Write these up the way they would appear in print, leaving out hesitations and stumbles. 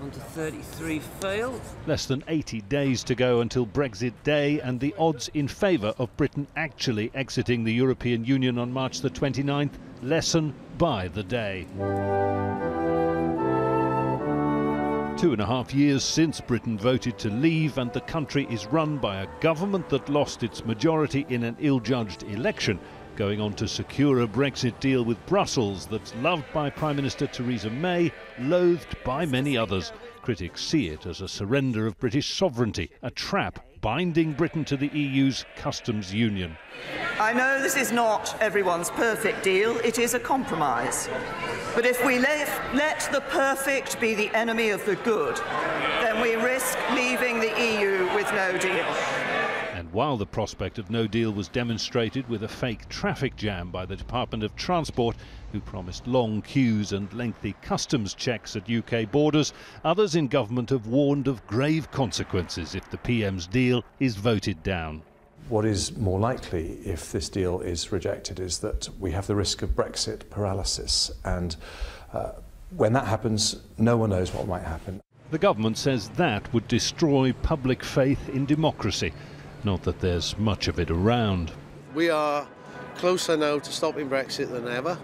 On to 33 failed. Less than 80 days to go until Brexit Day, and the odds in favour of Britain actually exiting the European Union on March the 29th lessen by the day. 2.5 years since Britain voted to leave, and the country is run by a government that lost its majority in an ill-judged election, going on to secure a Brexit deal with Brussels that's loved by Prime Minister Theresa May, loathed by many others. Critics see it as a surrender of British sovereignty, a trap binding Britain to the EU's customs union. I know this is not everyone's perfect deal, it is a compromise. But if we let the perfect be the enemy of the good, then we risk leaving the EU with no deal. And while the prospect of no deal was demonstrated with a fake traffic jam by the Department of Transport, who promised long queues and lengthy customs checks at UK borders, others in government have warned of grave consequences if the PM's deal is voted down. What is more likely if this deal is rejected is that we have the risk of Brexit paralysis, and when that happens, no one knows what might happen. The government says that would destroy public faith in democracy. Not that there's much of it around. We are closer now to stopping Brexit than ever.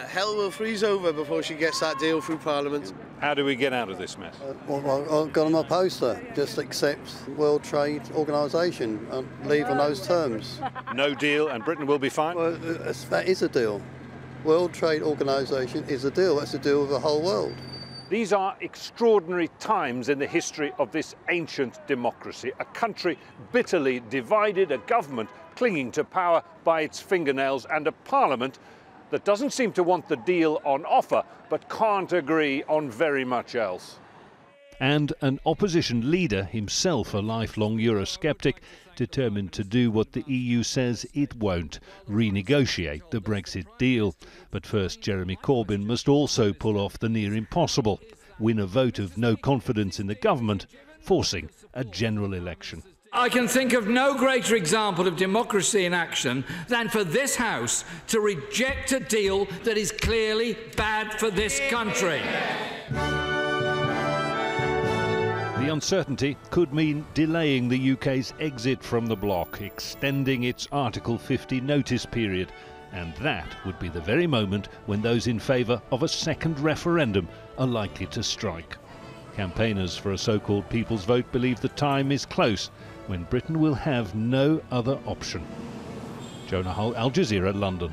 Hell will freeze over before she gets that deal through Parliament. How do we get out of this mess? Well, I've got on my poster, just accept World Trade Organisation and leave on those terms. No deal and Britain will be fine? Well, that is a deal. World Trade Organisation is a deal. That's a deal with the whole world. These are extraordinary times in the history of this ancient democracy. A country bitterly divided, a government clinging to power by its fingernails, and a parliament that doesn't seem to want the deal on offer, but can't agree on very much else. And an opposition leader, himself a lifelong Eurosceptic, determined to do what the EU says it won't, renegotiate the Brexit deal. But first, Jeremy Corbyn must also pull off the near impossible, win a vote of no confidence in the government, forcing a general election. I can think of no greater example of democracy in action than for this House to reject a deal that is clearly bad for this country. The uncertainty could mean delaying the UK's exit from the bloc, extending its Article 50 notice period, and that would be the very moment when those in favour of a second referendum are likely to strike. Campaigners for a so-called people's vote believe the time is close, when Britain will have no other option. Jonah, Al Jazeera, London.